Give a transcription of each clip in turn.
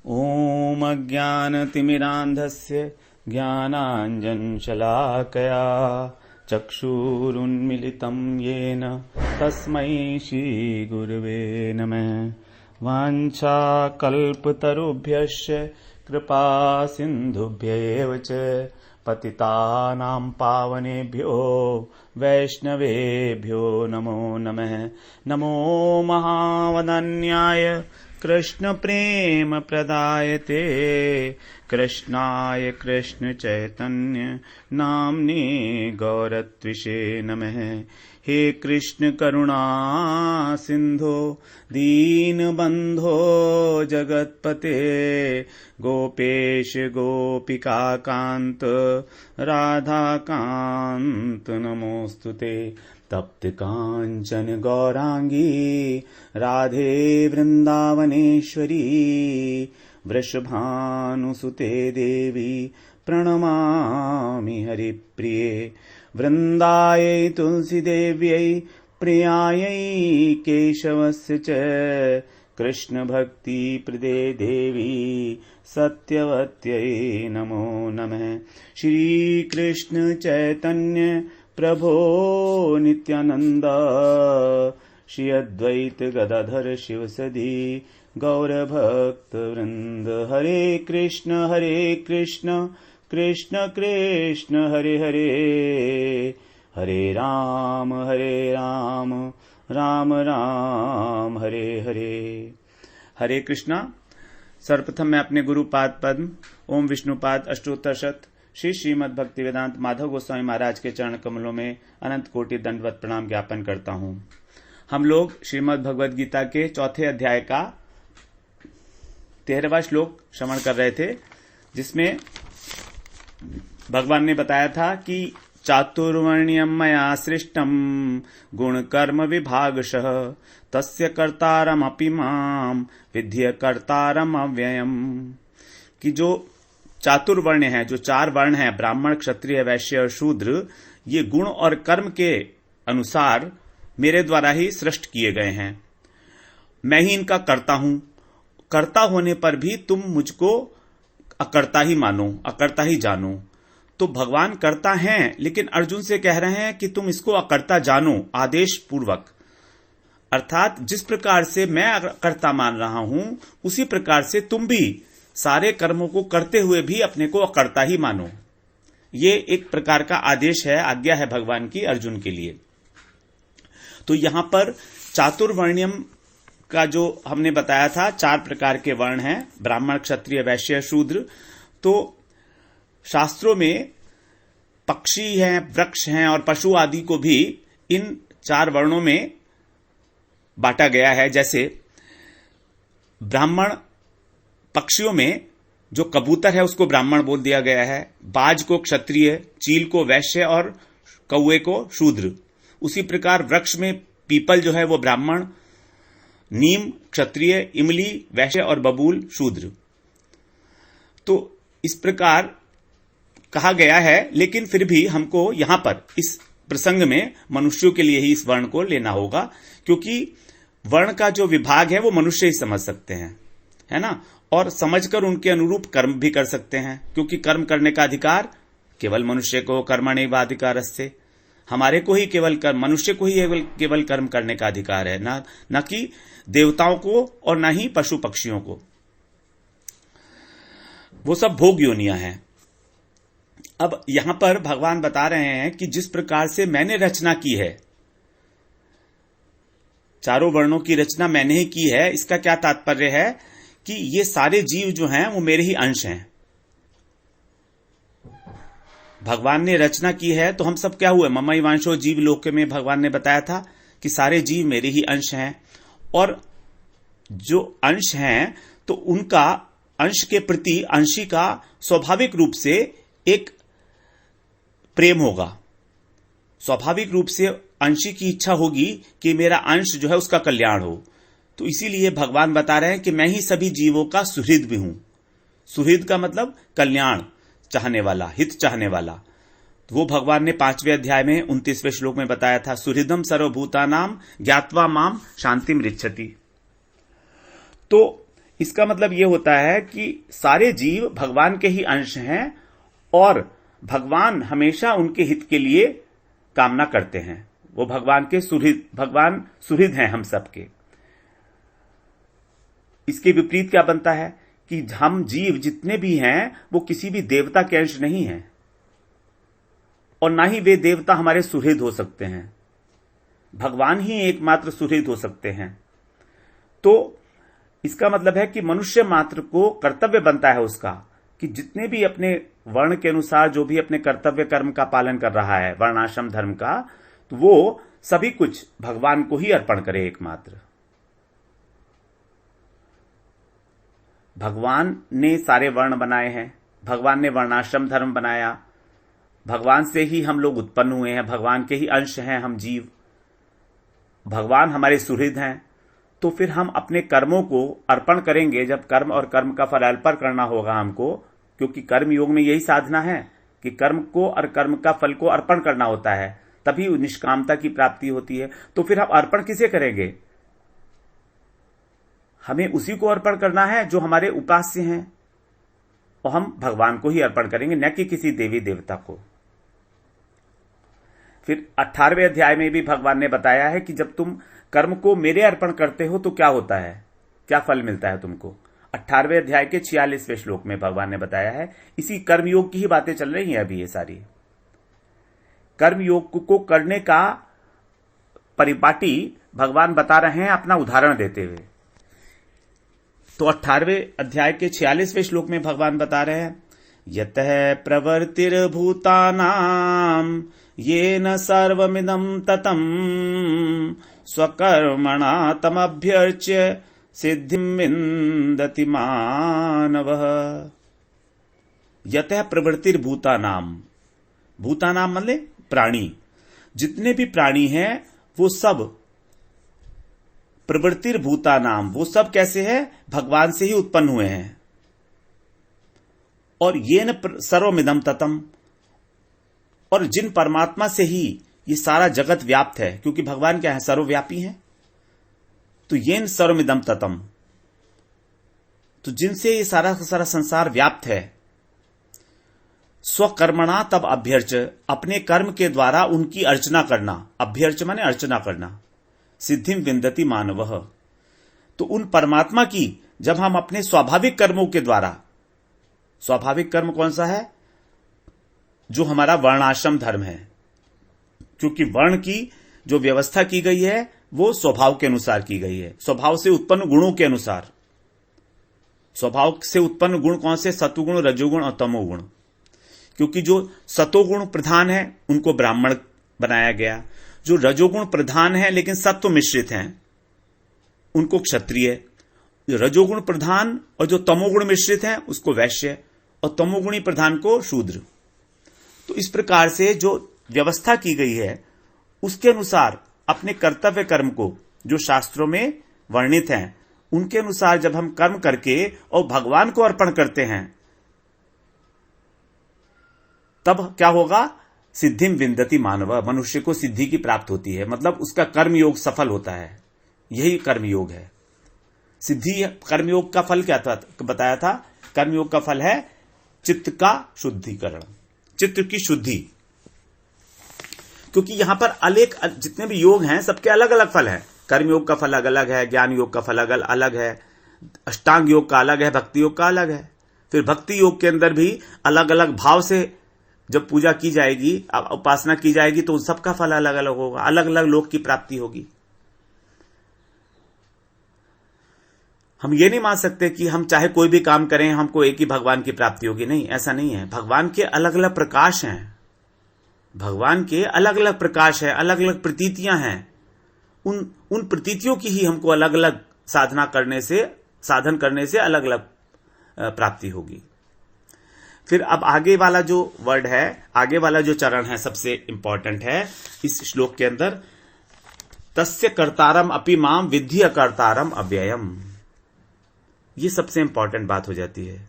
ॐ अज्ञानतिमिरान्धस्य ज्ञानाञ्जनशलाकया चक्षुरुन्मिलितं येन तस्मै श्रीगुरवे नमः। वाञ्छाकल्पतरुभ्यश्च कृपासिन्धुभ्यैव च पतितानां पावनेभ्यो वैष्णवेभ्यो नमो नमः। नमो महावदन्याय कृष्ण प्रेम प्रदायते कृष्णाय कृष्ण चैतन्य नाम्ने गौरत्विषे नमः। हे कृष्ण करुणा सिंधो दीनबंधो जगत्पते गोपेश गोपिका कांत राधा कांत नमोस्तुते। तप्त कांचन गौरांगी राधे वृंदावनेश्वरी वृषभानुसुते देवी प्रणमामि हरिप्रिये। वृंदायै तुलसी देव्यै प्रियायै केशवस्य च कृष्ण भक्ति प्रदे देवी सत्यवत्यै नमो नमः। श्री कृष्ण चैतन्य प्रभो नित्यानंद श्री अद्वैत गदाधर शिवसदि गौरभक्त वृंद। हरे कृष्ण कृष्ण कृष्ण हरे हरे हरे राम राम राम हरे हरे। हरे कृष्णा। सर्वप्रथम मैं अपने गुरु पाद पद्म ओम विष्णुपाद अष्टोत्तर शत श्री श्रीमद् भक्ति वेदांत माधव गोस्वामी महाराज के चरण कमलों में अनंत कोटि दंडवत प्रणाम ज्ञापन करता हूं। हम लोग श्रीमद् भगवद गीता के चौथे अध्याय का 13वां श्लोक श्रवण कर रहे थे, जिसमें भगवान ने बताया था कि चातुर्वर्ण्यम मया सृष्टम गुण कर्म विभागशः तस्य कर्तारम अपि माम विद्य कर्तारम अव्ययम। कि जो चातुर्वर्ण है, जो चार वर्ण है, ब्राह्मण क्षत्रिय वैश्य और शूद्र, ये गुण और कर्म के अनुसार मेरे द्वारा ही सृष्ट किए गए हैं। मैं ही इनका कर्ता हूं। कर्ता होने पर भी तुम मुझको अकर्ता ही मानो, अकर्ता ही जानो। तो भगवान कर्ता हैं, लेकिन अर्जुन से कह रहे हैं कि तुम इसको अकर्ता जानो आदेश पूर्वक। अर्थात जिस प्रकार से मैं अकर्ता मान रहा हूं, उसी प्रकार से तुम भी सारे कर्मों को करते हुए भी अपने को अकर्ता ही मानो। ये एक प्रकार का आदेश है, आज्ञा है भगवान की अर्जुन के लिए। तो यहां पर चातुर्वर्ण्यम का जो हमने बताया था, 4 प्रकार के वर्ण हैं, ब्राह्मण क्षत्रिय वैश्य शूद्र। तो शास्त्रों में पक्षी हैं, वृक्ष हैं और पशु आदि को भी इन 4 वर्णों में बांटा गया है। जैसे ब्राह्मण पक्षियों में जो कबूतर है उसको ब्राह्मण बोल दिया गया है, बाज को क्षत्रिय, चील को वैश्य और कौवे को शूद्र। उसी प्रकार वृक्ष में पीपल जो है वो ब्राह्मण, नीम क्षत्रिय, इमली वैश्य और बबूल शूद्र। तो इस प्रकार कहा गया है, लेकिन फिर भी हमको यहां पर इस प्रसंग में मनुष्यों के लिए ही इस वर्ण को लेना होगा, क्योंकि वर्ण का जो विभाग है वो मनुष्य ही समझ सकते हैं, है ना। और समझकर उनके अनुरूप कर्म भी कर सकते हैं, क्योंकि कर्म करने का अधिकार केवल मनुष्य को, कर्मण्येवाधिकारस्ते, हमारे को ही केवल मनुष्य को ही केवल कर्म करने का अधिकार है, न कि देवताओं को और न ही पशु पक्षियों को। वो सब भोग योनियां हैं। अब यहां पर भगवान बता रहे हैं कि जिस प्रकार से मैंने रचना की है, चारों वर्णों की रचना मैंने ही की है। इसका क्या तात्पर्य है कि ये सारे जीव जो हैं वो मेरे ही अंश हैं। भगवान ने रचना की है तो हम सब क्या हुए, ममैवांशो जीव लोक में भगवान ने बताया था कि सारे जीव मेरे ही अंश हैं। और जो अंश हैं तो उनका अंश के प्रति अंशी का स्वाभाविक रूप से एक प्रेम होगा। स्वाभाविक रूप से अंशी की इच्छा होगी कि मेरा अंश जो है उसका कल्याण हो। तो इसीलिए भगवान बता रहे हैं कि मैं ही सभी जीवों का सुहृद भी हूं। सुहृद का मतलब कल्याण चाहने वाला, हित चाहने वाला। तो वो भगवान ने 5वें अध्याय में 29वें श्लोक में बताया था, सुहृदम सर्वभूतानाम ज्ञात्वा माम शांतिम रिच्छति। तो इसका मतलब यह होता है कि सारे जीव भगवान के ही अंश हैं और भगवान हमेशा उनके हित के लिए कामना करते हैं। वो भगवान सुहृद हैं हम सबके। इसके विपरीत क्या बनता है कि हम जीव जितने भी हैं वो किसी भी देवता के अंश नहीं हैं और ना ही वे देवता हमारे सुहृद हो सकते हैं। भगवान ही एकमात्र सुहृद हो सकते हैं। तो इसका मतलब है कि मनुष्य मात्र को कर्तव्य बनता है उसका कि जितने भी अपने वर्ण के अनुसार जो भी अपने कर्तव्य कर्म का पालन कर रहा है, वर्णाश्रम धर्म का, तो वो सभी कुछ भगवान को ही अर्पण करे एकमात्र। भगवान ने सारे वर्ण बनाए हैं, भगवान ने वर्णाश्रम धर्म बनाया, भगवान से ही हम लोग उत्पन्न हुए हैं, भगवान के ही अंश हैं हम जीव, भगवान हमारे सुहृद हैं। तो फिर हम अपने कर्मों को अर्पण करेंगे जब कर्म और कर्म का फल अर्पण करना होगा हमको, क्योंकि कर्म योग में यही साधना है कि कर्म को और कर्म का फल को अर्पण करना होता है, तभी निष्कामता की प्राप्ति होती है। तो फिर हम अर्पण किसे करेंगे? हमें उसी को अर्पण करना है जो हमारे उपास्य हैं और हम भगवान को ही अर्पण करेंगे, न कि किसी देवी देवता को। फिर 18वें अध्याय में भी भगवान ने बताया है कि जब तुम कर्म को मेरे अर्पण करते हो तो क्या होता है, क्या फल मिलता है तुमको। 18वें अध्याय के 46वें श्लोक में भगवान ने बताया है। इसी कर्मयोग की ही बातें चल रही हैं अभी। ये सारी कर्मयोग को करने का परिपाटी भगवान बता रहे हैं अपना उदाहरण देते हुए। तो 18वें अध्याय के 46वें श्लोक में भगवान बता रहे हैं, यतः प्रवर्तिर्भूतानां येन सर्वमिदं ततं स्वकर्मणा तमभ्यर्च्य सिद्धिं विन्दति मानवः। यतः प्रवृत्तिर्भूतानां, भूतानां मतलब प्राणी, जितने भी प्राणी हैं वो सब, प्रवृत्तिर्भूतानां वो सब कैसे है? भगवान से ही उत्पन्न हुए हैं। और येन सर्वमिदं ततं, और जिन परमात्मा से ही ये सारा जगत व्याप्त है, क्योंकि भगवान क्या है? सर्वव्यापी हैं। तो येन सर्वमिदं ततं, तो जिनसे ये सारा सारा संसार व्याप्त है, स्वकर्मणा तब अभ्यर्च, अपने कर्म के द्वारा उनकी अर्चना करना, अभ्यर्च माने अर्चना करना, सिद्धिं विन्दति मानवः। तो उन परमात्मा की जब हम अपने स्वाभाविक कर्मों के द्वारा, स्वाभाविक कर्म कौन सा है? जो हमारा वर्णाश्रम धर्म है, क्योंकि वर्ण की जो व्यवस्था की गई है वो स्वभाव के अनुसार की गई है, स्वभाव से उत्पन्न गुणों के अनुसार। स्वभाव से उत्पन्न गुण कौन से? सतोगुण, रजोगुण और तमोगुण। क्योंकि जो सतोगुण प्रधान है उनको ब्राह्मण बनाया गया, जो रजोगुण प्रधान है लेकिन सत्व मिश्रित हैं उनको क्षत्रिय, रजोगुण प्रधान और जो तमोगुण मिश्रित हैं उसको वैश्य, और तमोगुणी प्रधान को शूद्र। तो इस प्रकार से जो व्यवस्था की गई है उसके अनुसार अपने कर्तव्य कर्म को, जो शास्त्रों में वर्णित हैं, उनके अनुसार जब हम कर्म करके और भगवान को अर्पण करते हैं तब क्या होगा? सिद्धिं विन्दति मानव, मनुष्य को सिद्धि की प्राप्त होती है, मतलब उसका कर्मयोग सफल होता है। यही कर्मयोग है सिद्धि। कर्मयोग का फल क्या था बताया था? कर्मयोग का फल है चित्त का शुद्धिकरण, चित्त की शुद्धि। क्योंकि यहां पर अनेक जितने भी योग हैं सबके अलग अलग फल हैं। कर्मयोग का फल अलग अलग है, ज्ञान योग का फल अलग है, अष्टांग योग का अलग है, भक्ति योग का अलग है। फिर भक्ति योग के अंदर भी अलग अलग भाव से जब पूजा की जाएगी, उपासना की जाएगी, तो उन सबका फल अलग अलग होगा, अलग अलग लोक की प्राप्ति होगी। हम ये नहीं मान सकते कि हम चाहे कोई भी काम करें हमको एक ही भगवान की प्राप्ति होगी। नहीं, ऐसा नहीं है। भगवान के अलग अलग प्रकाश हैं, भगवान के अलग अलग प्रकाश है, अलग अलग प्रतीतियां हैं। उन प्रतीतियों की ही हमको अलग अलग साधन करने से अलग अलग प्राप्ति होगी। फिर अब आगे वाला जो वर्ड है, आगे वाला जो चरण है सबसे इंपॉर्टेंट है इस श्लोक के अंदर, तस्य कर्तारम अपि माम विद्धि अकर्तारम अव्ययम। ये सबसे इंपॉर्टेंट बात हो जाती है।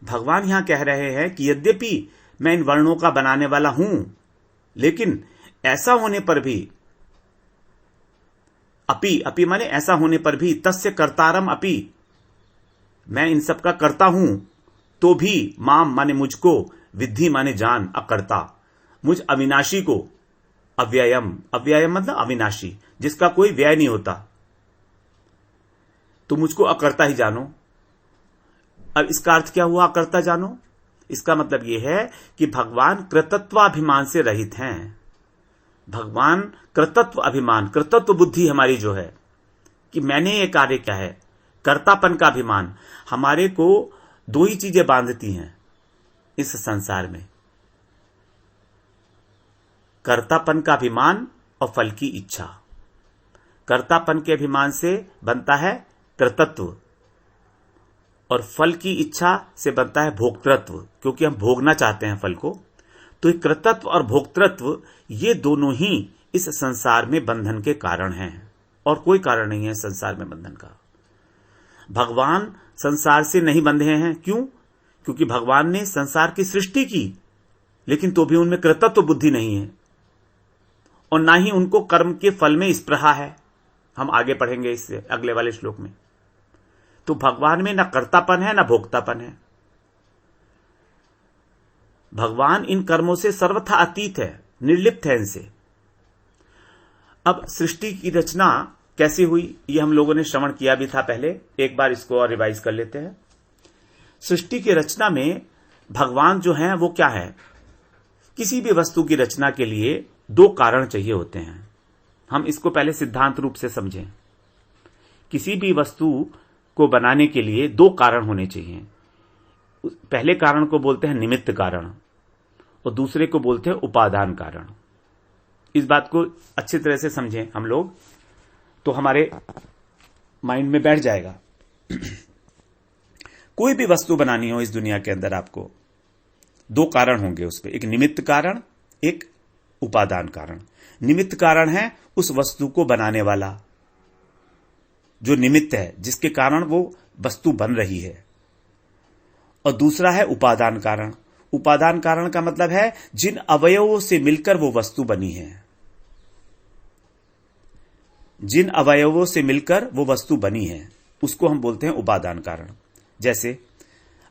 भगवान यहां कह रहे हैं कि यद्यपि मैं इन वर्णों का बनाने वाला हूं, लेकिन ऐसा होने पर भी, अपि माने ऐसा होने पर भी, तस्य कर्तारम अपि, मैं इन सब का करता हूं, तो भी माम माने मुझको, विद्धि माने जान, अकर्ता, मुझ अविनाशी को, अव्ययम, अव्ययम मतलब अविनाशी, जिसका कोई व्यय नहीं होता, तो मुझको अकर्ता ही जानो। अब इसका अर्थ क्या हुआ अकर्ता जानो? इसका मतलब यह है कि भगवान कृतत्वाभिमान से रहित हैं। भगवान कृतत्व अभिमान, कृतत्व बुद्धि हमारी जो है कि मैंने ये कार्य किया है, कर्तापन का अभिमान, हमारे को दो ही चीजें बांधती हैं इस संसार में, कर्तापन का अभिमान और फल की इच्छा। कर्तापन के अभिमान से बनता है कृतत्व और फल की इच्छा से बनता है भोक्तृत्व, क्योंकि हम भोगना चाहते हैं फल को। तो कृतत्व और भोक्तृत्व ये दोनों ही इस संसार में बंधन के कारण हैं, और कोई कारण नहीं है संसार में बंधन का। भगवान संसार से नहीं बंधे हैं। क्यों? क्योंकि भगवान ने संसार की सृष्टि की, लेकिन तो भी उनमें कृतत्व बुद्धि नहीं है और ना ही उनको कर्म के फल में स्पृहा है। हम आगे पढ़ेंगे इससे अगले वाले श्लोक में। तो भगवान में ना कर्तापन है ना भोक्तापन है। भगवान इन कर्मों से सर्वथा अतीत है, निर्लिप्त है इनसे। अब सृष्टि की रचना कैसे हुई ये हम लोगों ने श्रवण किया भी था पहले, एक बार इसको और रिवाइज कर लेते हैं। सृष्टि की रचना में भगवान जो हैं वो क्या है? किसी भी वस्तु की रचना के लिए दो कारण चाहिए होते हैं। हम इसको पहले सिद्धांत रूप से समझें। किसी भी वस्तु को बनाने के लिए दो कारण होने चाहिए। पहले कारण को बोलते हैं निमित्त कारण और दूसरे को बोलते हैं उपादान कारण। इस बात को अच्छी तरह से समझें हम लोग तो हमारे माइंड में बैठ जाएगा। कोई भी वस्तु बनानी हो इस दुनिया के अंदर आपको दो कारण होंगे उसके, एक निमित्त कारण, एक उपादान कारण। निमित्त कारण है उस वस्तु को बनाने वाला जो निमित्त है, जिसके कारण वो वस्तु बन रही है, और दूसरा है उपादान कारण। उपादान कारण का मतलब है जिन अवयवों से मिलकर वो वस्तु बनी है, जिन अवयवों से मिलकर वो वस्तु बनी है उसको हम बोलते हैं उपादान कारण। जैसे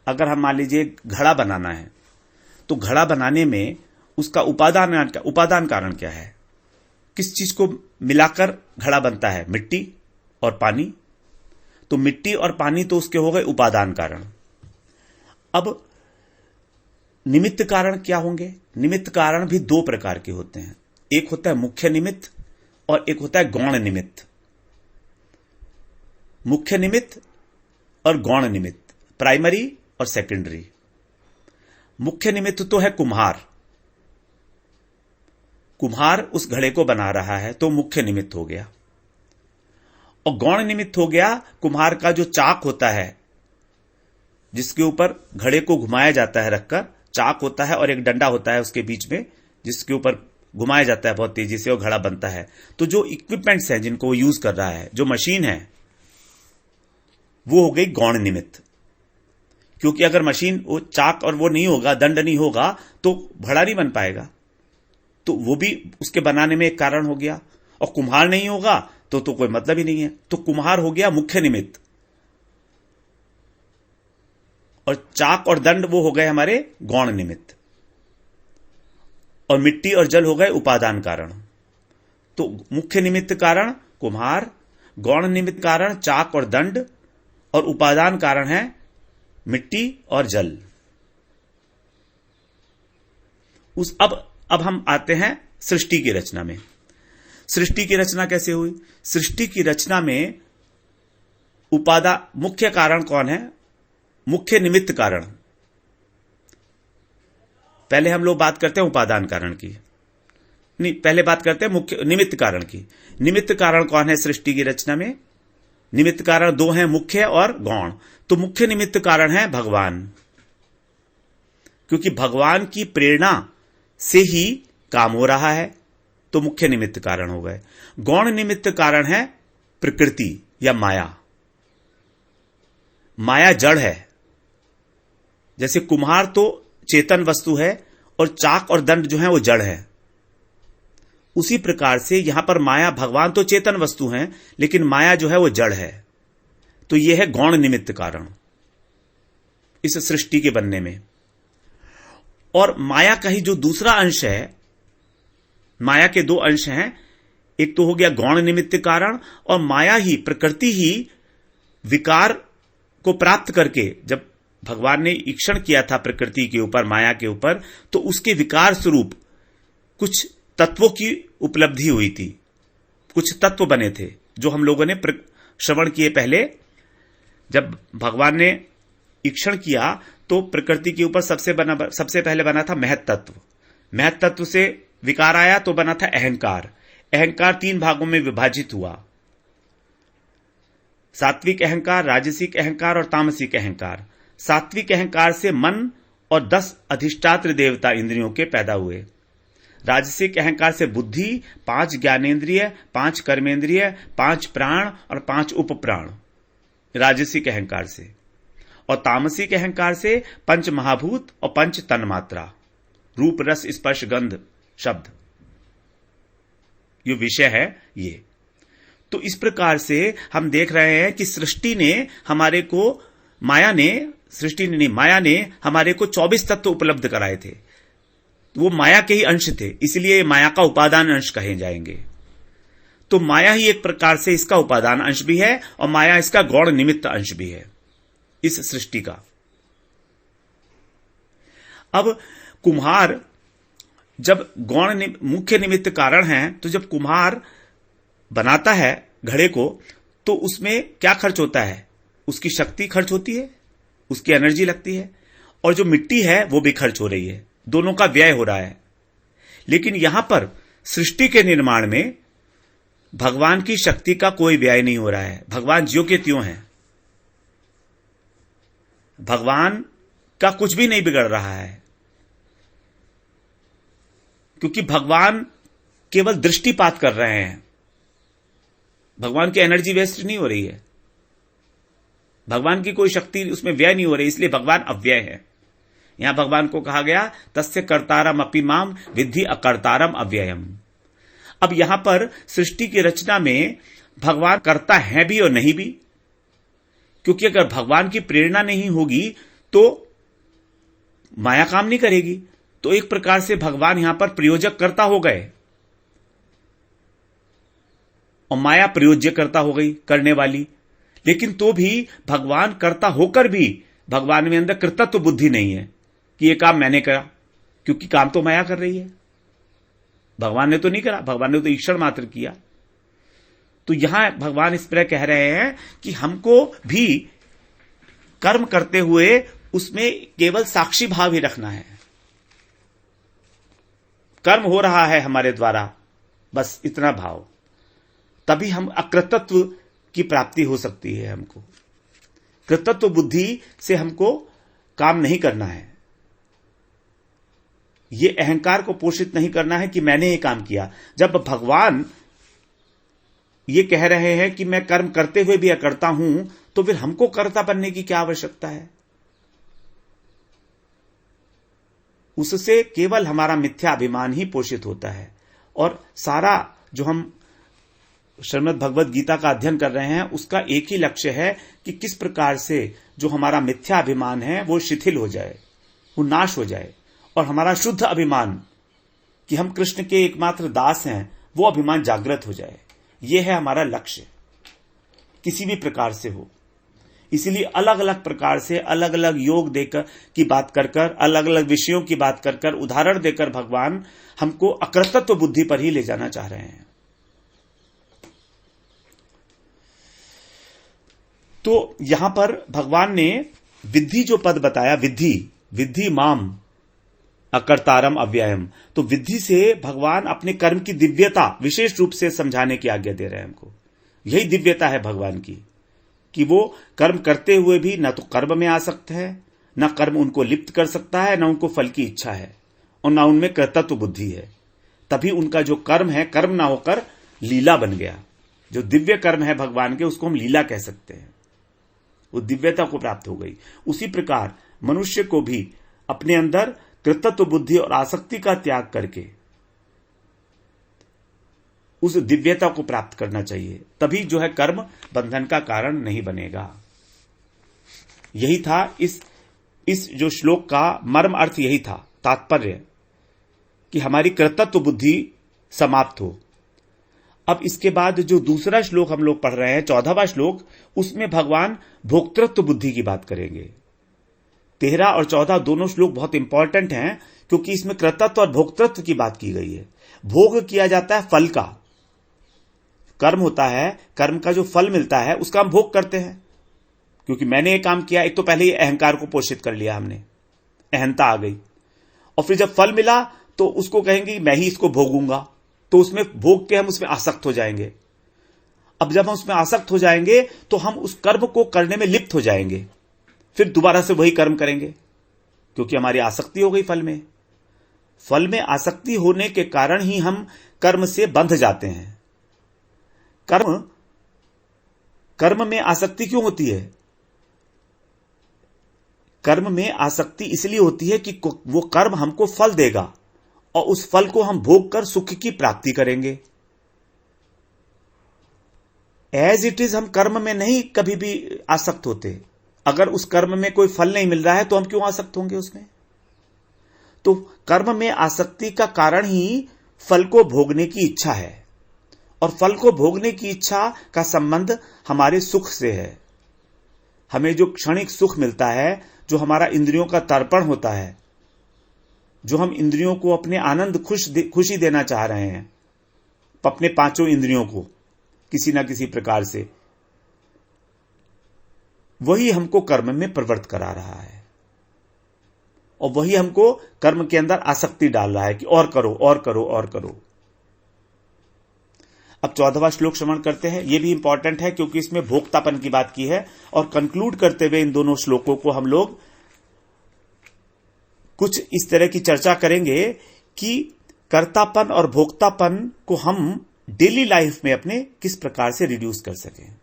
अगर हम मान लीजिए घड़ा बनाना है तो घड़ा बनाने में उसका उपादान कारण क्या है? किस चीज को मिलाकर घड़ा बनता है? मिट्टी और पानी। तो मिट्टी और पानी तो उसके हो गए उपादान कारण। अब निमित्त कारण क्या होंगे? निमित्त कारण भी दो प्रकार के होते हैं। एक होता है मुख्य निमित्त और एक होता है गौण निमित्त। मुख्य निमित्त और गौण निमित्त, प्राइमरी और सेकेंडरी। मुख्य निमित्त तो है कुम्हार, कुम्हार उस घड़े को बना रहा है तो मुख्य निमित्त हो गया। और गौण निमित्त हो गया कुम्हार का जो चाक होता है, जिसके ऊपर घड़े को घुमाया जाता है रखकर। चाक होता है और एक डंडा होता है उसके बीच में, जिसके ऊपर घुमाया जाता है बहुत तेजी से और घड़ा बनता है। तो जो इक्विपमेंट्स हैं जिनको वो यूज कर रहा है, जो मशीन है, वो हो गई गौण निमित्त। क्योंकि अगर मशीन वो चाक और वो नहीं होगा, दंड नहीं होगा, तो घड़ा नहीं बन पाएगा। तो वो भी उसके बनाने में एक कारण हो गया। और कुम्हार नहीं होगा तो कोई मतलब ही नहीं है। तो कुम्हार हो गया मुख्य निमित्त और चाक और दंड वो हो गए हमारे गौण निमित्त, और मिट्टी और जल हो गए उपादान कारण। तो मुख्य निमित्त कारण कुम्हार, गौण निमित्त कारण चाक और दंड, और उपादान कारण है मिट्टी और जल। अब हम आते हैं सृष्टि की रचना में। सृष्टि की रचना कैसे हुई? सृष्टि की रचना में मुख्य कारण कौन है? मुख्य निमित्त कारण। पहले हम लोग बात करते हैं उपादान कारण की, नहीं, पहले बात करते हैं मुख्य निमित्त कारण की। निमित्त कारण कौन है सृष्टि की रचना में? निमित्त कारण दो हैं, मुख्य और गौण। तो मुख्य निमित्त कारण है भगवान, क्योंकि भगवान की प्रेरणा से ही काम हो रहा है, तो मुख्य निमित्त कारण हो गए। गौण निमित्त कारण है प्रकृति या माया। माया जड़ है। जैसे कुम्हार तो चेतन वस्तु है और चाक और दंड जो है वो जड़ है। उसी प्रकार से यहां पर माया, भगवान तो चेतन वस्तु हैं लेकिन माया जो है वो जड़ है। तो यह है गौण निमित्त कारण। इस सृष्टि के बनने में। और माया का ही जो दूसरा अंश है, माया के दो अंश हैं, एक तो हो गया गौण निमित्त कारण, और माया ही, प्रकृति ही विकार को प्राप्त करके, जब भगवान ने ईक्षण किया था प्रकृति के ऊपर, माया के ऊपर, तो उसके विकार स्वरूप कुछ तत्वों की उपलब्धि हुई थी, कुछ तत्व बने थे जो हम लोगों ने श्रवण किए पहले। जब भगवान ने ईक्षण किया तो प्रकृति के ऊपर सबसे पहले बना था महत तत्व। महत तत्व से विकार आया तो बना था अहंकार। अहंकार 3 भागों में विभाजित हुआ, सात्विक अहंकार, राजसिक अहंकार और तामसिक अहंकार। सात्विक अहंकार से मन और 10 अधिष्ठात्र देवता इंद्रियों के पैदा हुए। राजसिक अहंकार से बुद्धि, 5 ज्ञानेन्द्रिय, 5 कर्मेंद्रिय, 5 प्राण और 5 उपप्राण, राजसिक अहंकार से। और तामसिक अहंकार से 5 महाभूत और 5 तन्मात्रा, रूप रस स्पर्श गंध शब्द, ये विषय है ये। तो इस प्रकार से हम देख रहे हैं कि सृष्टि ने हमारे को, माया ने हमारे को 24 तत्व उपलब्ध कराए थे। वो माया के ही अंश थे, इसलिए माया का उपादान अंश कहे जाएंगे। तो माया ही एक प्रकार से इसका उपादान अंश भी है और माया इसका गौण निमित्त अंश भी है इस सृष्टि का। अब कुम्हार जब गौण मुख्य निमित्त कारण है, तो जब कुम्हार बनाता है घड़े को, तो उसमें क्या खर्च होता है? उसकी शक्ति खर्च होती है, उसकी एनर्जी लगती है, और जो मिट्टी है वो भी खर्च हो रही है, दोनों का व्यय हो रहा है। लेकिन यहां पर सृष्टि के निर्माण में भगवान की शक्ति का कोई व्यय नहीं हो रहा है। भगवान ज्यों के त्यों हैं, भगवान का कुछ भी नहीं बिगड़ रहा है, क्योंकि भगवान केवल दृष्टिपात कर रहे हैं। भगवान की एनर्जी वेस्ट नहीं हो रही है, भगवान की कोई शक्ति उसमें व्यय नहीं हो रही, इसलिए भगवान अव्यय है। यहां भगवान को कहा गया तस्य कर्तारम अपि माम विद्धि अकर्तारम अव्ययम। अब यहां पर सृष्टि की रचना में भगवान कर्ता है भी और नहीं भी, क्योंकि अगर भगवान की प्रेरणा नहीं होगी तो माया काम नहीं करेगी। तो एक प्रकार से भगवान यहां पर प्रयोजक कर्ता हो गए और माया प्रयोज्य कर्ता हो गई, करने वाली। लेकिन तो भी भगवान कर्ता होकर भी भगवान में अंदर कृतत्व बुद्धि नहीं है कि ये काम मैंने करा, क्योंकि काम तो माया कर रही है, भगवान ने तो नहीं करा, भगवान ने तो ईक्षण मात्र किया। तो यहां भगवान इस तरह कह रहे हैं कि हमको भी कर्म करते हुए उसमें केवल साक्षी भाव ही रखना है। कर्म हो रहा है हमारे द्वारा, बस इतना भाव, तभी हम अकृतत्व की प्राप्ति हो सकती है। हमको कृतत्व बुद्धि से हमको काम नहीं करना है, ये अहंकार को पोषित नहीं करना है कि मैंने ये काम किया। जब भगवान ये कह रहे हैं कि मैं कर्म करते हुए भी अकर्ता हूं, तो फिर हमको कर्ता बनने की क्या आवश्यकता है? उससे केवल हमारा मिथ्या अभिमान ही पोषित होता है। और सारा जो हम श्रीमद् भगवद गीता का अध्ययन कर रहे हैं, उसका एक ही लक्ष्य है कि किस प्रकार से जो हमारा मिथ्या अभिमान है वो शिथिल हो जाए, वो नाश हो जाए, और हमारा शुद्ध अभिमान कि हम कृष्ण के एकमात्र दास हैं, वो अभिमान जागृत हो जाए। यह है हमारा लक्ष्य, किसी भी प्रकार से हो। इसीलिए अलग अलग प्रकार से अलग अलग योग देकर की बात कर कर, अलग अलग विषयों की बात कर कर, उदाहरण देकर भगवान हमको अकृतत्व बुद्धि पर ही ले जाना चाह रहे हैं। तो यहां पर भगवान ने विद्धि जो पद बताया, विद्धि माम अकर्तारम अव्ययम, तो विद्धि से भगवान अपने कर्म की दिव्यता विशेष रूप से समझाने की आज्ञा दे रहे हैं हमको। यही दिव्यता है भगवान की, कि वो कर्म करते हुए भी न तो कर्म में आ सकते हैं, न कर्म उनको लिप्त कर सकता है, न उनको फल की इच्छा है, और न उनमें कर्तत्व बुद्धि है। तभी उनका जो कर्म है, कर्म ना होकर लीला बन गया। जो दिव्य कर्म है भगवान के, उसको हम लीला कह सकते हैं, वो दिव्यता को प्राप्त हो गई। उसी प्रकार मनुष्य को भी अपने अंदर कृतत्व बुद्धि और आसक्ति का त्याग करके उस दिव्यता को प्राप्त करना चाहिए, तभी जो है कर्म बंधन का कारण नहीं बनेगा। यही था इस इस जो श्लोक का मर्म अर्थ यही था, तात्पर्य, कि हमारी कृतत्व बुद्धि समाप्त हो। अब इसके बाद जो दूसरा श्लोक हम लोग पढ़ रहे हैं, 14वां श्लोक, उसमें भगवान भोक्तृत्व बुद्धि की बात करेंगे। 13 और 14 दोनों श्लोक बहुत इंपॉर्टेंट हैं, क्योंकि इसमें कृतत्व और भोक्तृत्व की बात की गई है। भोग किया जाता है फल का, कर्म होता है, कर्म का जो फल मिलता है उसका हम भोग करते हैं। क्योंकि मैंने ये काम किया, एक तो पहले ही अहंकार को पोषित कर लिया हमने, अहंता आ गई, और फिर जब फल मिला तो उसको कहेंगे मैं ही इसको भोगूंगा, तो उसमें भोग के हम उसमें आसक्त हो जाएंगे। अब जब हम उसमें आसक्त हो जाएंगे तो हम उस कर्म को करने में लिप्त हो जाएंगे, फिर दोबारा से वही कर्म करेंगे, क्योंकि हमारी आसक्ति हो गई फल में। फल में आसक्ति होने के कारण ही हम कर्म से बंध जाते हैं। कर्म में आसक्ति क्यों होती है? कर्म में आसक्ति इसलिए होती है कि वो कर्म हमको फल देगा और उस फल को हम भोग कर सुख की प्राप्ति करेंगे। एज इट इज हम कर्म में नहीं कभी भी आसक्त होते। अगर उस कर्म में कोई फल नहीं मिल रहा है तो हम क्यों आसक्त होंगे उसमें? तो कर्म में आसक्ति का कारण ही फल को भोगने की इच्छा है, और फल को भोगने की इच्छा का संबंध हमारे सुख से है। हमें जो क्षणिक सुख मिलता है, जो हमारा इंद्रियों का तर्पण होता है, जो हम इंद्रियों को अपने आनंद खुशी देना चाह रहे हैं, अपने पांचों इंद्रियों को किसी ना किसी प्रकार से, वही हमको कर्म में प्रवृत्त करा रहा है, और वही हमको कर्म के अंदर आसक्ति डाल रहा है कि और करो और करो और करो। अब 14वां श्लोक श्रवण करते हैं। यह भी इंपॉर्टेंट है क्योंकि इसमें भोक्तापन की बात की है, और कंक्लूड करते हुए इन दोनों श्लोकों को हम लोग कुछ इस तरह की चर्चा करेंगे कि कर्तापन और भोक्तापन को हम डेली लाइफ में अपने किस प्रकार से रिड्यूस कर सकें।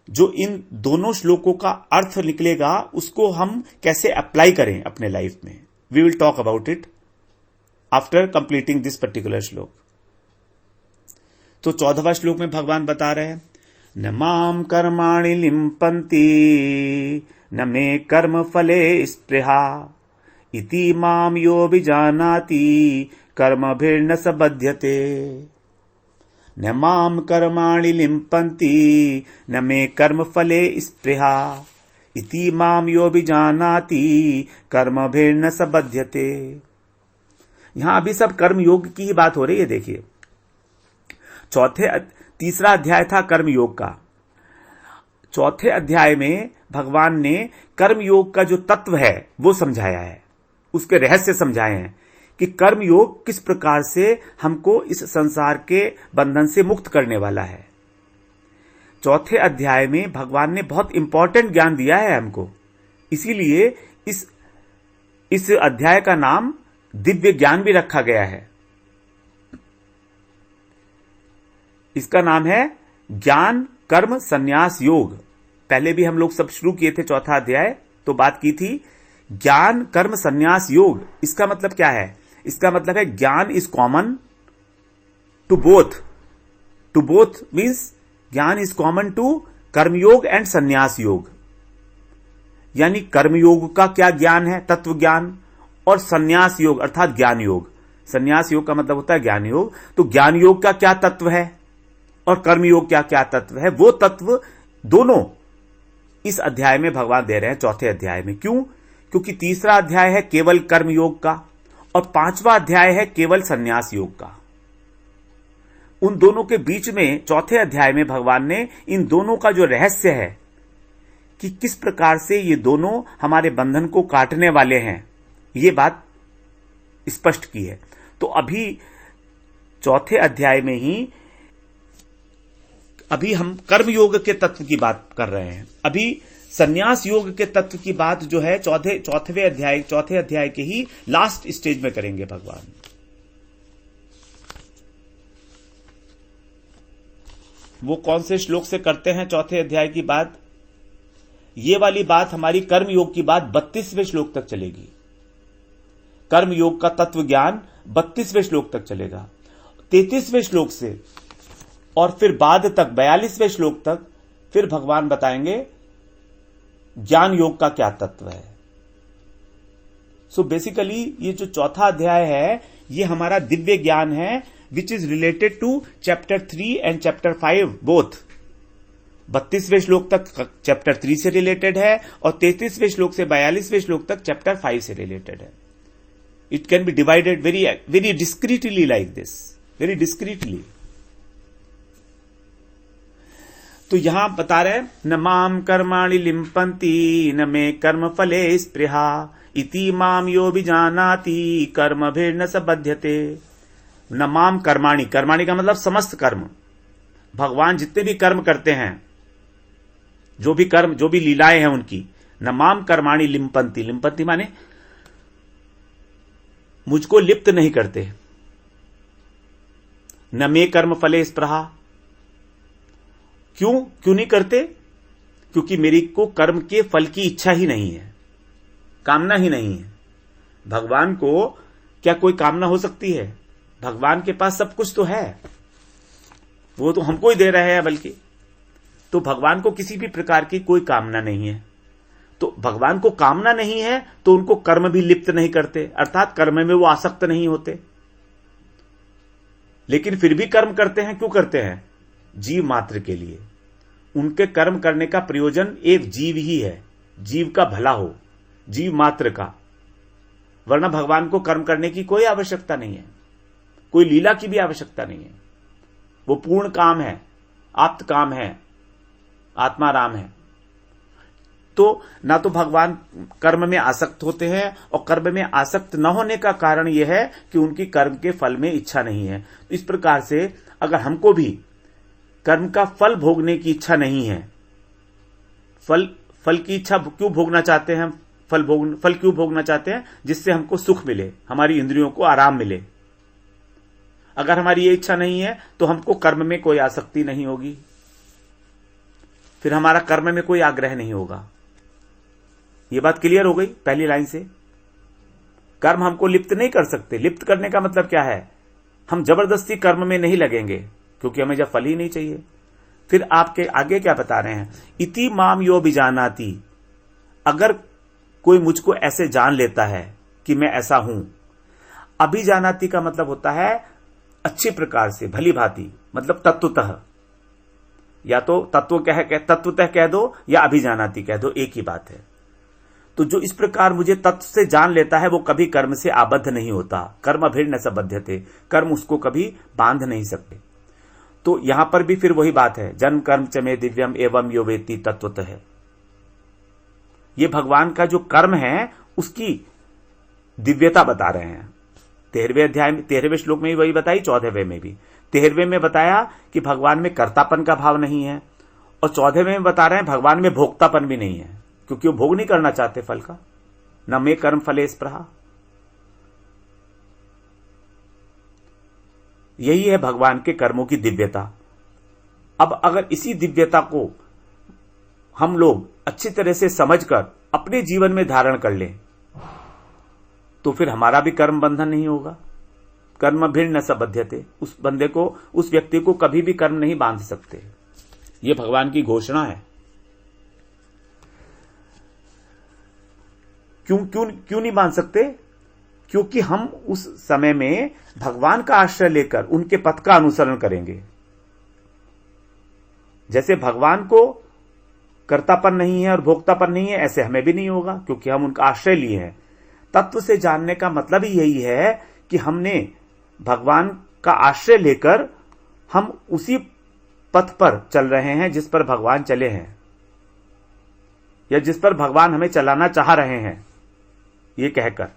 जो इन दोनों श्लोकों का अर्थ निकलेगा उसको हम कैसे अप्लाई करें अपने लाइफ में, we will talk about it after completing this particular shloka. तो 14वां श्लोक में भगवान बता रहे हैं, न माम कर्माणि लिम्पन्ति न मे कर्म फले स्पृहा इति माम यो विजानाति कर्मभिर्न स बध्यते। न माम कर्माणि लिम्पन्ति न मे कर्म फले स्पृहा इति माम यो विजानाति कर्मभिर्न स बध्यते। यहां अभी सब कर्म योग की ही बात हो रही है। देखिए, तीसरा अध्याय था कर्म योग का। चौथे अध्याय में भगवान ने कर्म योग का जो तत्व है वो समझाया है, उसके रहस्य समझाए हैं कि कर्म योग किस प्रकार से हमको इस संसार के बंधन से मुक्त करने वाला है। चौथे अध्याय में भगवान ने बहुत इंपॉर्टेंट ज्ञान दिया है हमको, इसीलिए इस अध्याय का नाम दिव्य ज्ञान भी रखा गया है। इसका नाम है ज्ञान कर्म संन्यास योग। पहले भी हम लोग सब शुरू किए थे चौथा अध्याय, तो बात की थी ज्ञान कर्म संन्यास योग। इसका मतलब क्या है? इसका मतलब है gyan is common to both. To both means gyan is common to karmayoga and sannyas yoga. यानी कर्मयोग का क्या ज्ञान है, तत्व ज्ञान, और संन्यास योग अर्थात ज्ञान योग। संन्यास योग का मतलब होता है ज्ञान योग। तो ज्ञान योग का क्या तत्व है और कर्मयोग क्या क्या तत्व है, वो तत्व दोनों इस अध्याय में भगवान दे रहे हैं, चौथे अध्याय में। क्यों? क्योंकि तीसरा अध्याय है केवल कर्मयोग का और पांचवा अध्याय है केवल संन्यास योग का। उन दोनों के बीच में चौथे अध्याय में भगवान ने इन दोनों का जो रहस्य है कि किस प्रकार से ये दोनों हमारे बंधन को काटने वाले हैं, ये बात स्पष्ट की है। तो अभी चौथे अध्याय में ही अभी हम कर्मयोग के तत्व की बात कर रहे हैं। अभी संन्यास योग के तत्व की बात जो है चौथे अध्याय के ही लास्ट स्टेज में करेंगे भगवान। वो कौन से श्लोक से करते हैं चौथे अध्याय की बात? ये वाली बात हमारी कर्म योग की बात 32वें श्लोक तक चलेगी। कर्म योग का तत्व ज्ञान 32वें श्लोक तक चलेगा। 33वें श्लोक से और फिर बाद तक 42वें श्लोक तक फिर भगवान बताएंगे ज्ञान योग का क्या तत्व है। सो बेसिकली ये जो चौथा अध्याय है ये हमारा दिव्य ज्ञान है, which is related to chapter 3 and chapter 5 both. 32वें श्लोक तक चैप्टर 3 से रिलेटेड है और 33वें श्लोक से 42वें श्लोक तक चैप्टर 5 से रिलेटेड है। It can be divided very discreetly like this, very discreetly. तो यहां बता रहे न माम कर्माणि लिम्पन्ति न मे कर्म फले स्पृहा इति माम यो विजानाति कर्मभिर्न स बध्यते। न माम कर्माणि, कर्माणि का मतलब समस्त कर्म। भगवान जितने भी कर्म करते हैं, जो भी कर्म, जो भी लीलाएं हैं उनकी, न माम कर्माणि लिम्पन्ति, लिम्पन्ति माने मुझको लिप्त नहीं करते। न मे कर्म फले स्पृहा, क्यों नहीं करते? क्योंकि मेरी को कर्म के फल की इच्छा ही नहीं है, कामना ही नहीं है। भगवान को क्या कोई कामना हो सकती है? भगवान के पास सब कुछ तो है, वो तो हमको ही दे रहे हैं बल्कि। तो भगवान को किसी भी प्रकार की कोई कामना नहीं है। तो भगवान को कामना नहीं है तो उनको कर्म भी लिप्त नहीं करते, अर्थात कर्म में वो आसक्त नहीं होते। लेकिन फिर भी कर्म करते हैं। क्यों करते हैं? जीव मात्र के लिए। उनके कर्म करने का प्रयोजन एक जीव ही है, जीव का भला हो, जीव मात्र का। वरना भगवान को कर्म करने की कोई आवश्यकता नहीं है, कोई लीला की भी आवश्यकता नहीं है। वो पूर्ण काम है, आप्त काम है, आत्मा राम है। तो ना तो भगवान कर्म में आसक्त होते हैं, और कर्म में आसक्त न होने का कारण यह है कि उनकी कर्म के फल में इच्छा नहीं है। इस प्रकार से अगर हमको भी कर्म का फल भोगने की इच्छा नहीं है, फल की इच्छा क्यों भोगना चाहते हैं? फल क्यों भोगना चाहते हैं? जिससे हमको सुख मिले, हमारी इंद्रियों को आराम मिले। अगर हमारी ये इच्छा नहीं है तो हमको कर्म में कोई आसक्ति नहीं होगी, फिर हमारा कर्म में कोई आग्रह नहीं होगा। ये बात क्लियर हो गई पहली लाइन से। कर्म हमको लिप्त नहीं कर सकते। लिप्त करने का मतलब क्या है? हम जबरदस्ती कर्म में नहीं लगेंगे, क्योंकि हमें जब फल ही नहीं चाहिए। फिर आपके आगे क्या बता रहे हैं? इति माम यो विजानाति, अगर कोई मुझको ऐसे जान लेता है कि मैं ऐसा हूं। अभिजानाति का मतलब होता है अच्छी प्रकार से, भली भांति, मतलब तत्वतः। या तो तत्वतः कह दो या अभिजानाति कह दो, एक ही बात है। तो जो इस प्रकार मुझे तत्व से जान लेता है वो कभी कर्म से आबद्ध नहीं होता। कर्म भिर न बध्यते, कर्म उसको कभी बांध नहीं सकते। तो यहां पर भी फिर वही बात है, जन्म कर्म च मे दिव्यम एवं यो वेत्ति तत्वतः है। ये भगवान का जो कर्म है उसकी दिव्यता बता रहे हैं। 13वें अध्याय में 13वें श्लोक में भी वही बताई, 14वें में भी। 13वें में बताया कि भगवान में कर्तापन का भाव नहीं है, और 14वें में बता रहे हैं भगवान में भोक्तापन भी नहीं है, क्योंकि वो भोग नहीं करना चाहते फल का। न मे कर्म फले स्पृहा। यही है भगवान के कर्मों की दिव्यता। अब अगर इसी दिव्यता को हम लोग अच्छी तरह से समझकर अपने जीवन में धारण कर लें तो फिर हमारा भी कर्म बंधन नहीं होगा। कर्म भिर न बध्यते, उस बंदे को, उस व्यक्ति को कभी भी कर्म नहीं बांध सकते। ये भगवान की घोषणा है। क्यों नहीं बांध सकते? क्योंकि हम उस समय में भगवान का आश्रय लेकर उनके पथ का अनुसरण करेंगे। जैसे भगवान को कर्तापन नहीं है और भोक्तापन नहीं है, ऐसे हमें भी नहीं होगा, क्योंकि हम उनका आश्रय लिए हैं। तत्व से जानने का मतलब ही यही है कि हमने भगवान का आश्रय लेकर हम उसी पथ पर चल रहे हैं जिस पर भगवान चले हैं, या जिस पर भगवान हमें चलाना चाह रहे हैं, ये कहकर।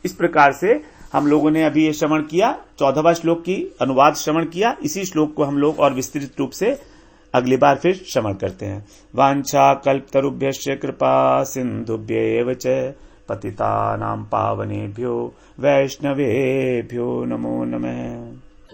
इस प्रकार से हम लोगों ने अभी ये श्रवण किया, 14वां श्लोक की अनुवाद श्रवण किया। इसी श्लोक को हम लोग और विस्तृत रूप से अगली बार फिर श्रवण करते हैं। वांछा कल्पतरुभ्यश्च कृपा सिंधुभ्येव च पतितानां पावनेभ्यो वैष्णवेभ्यो नमो नमः।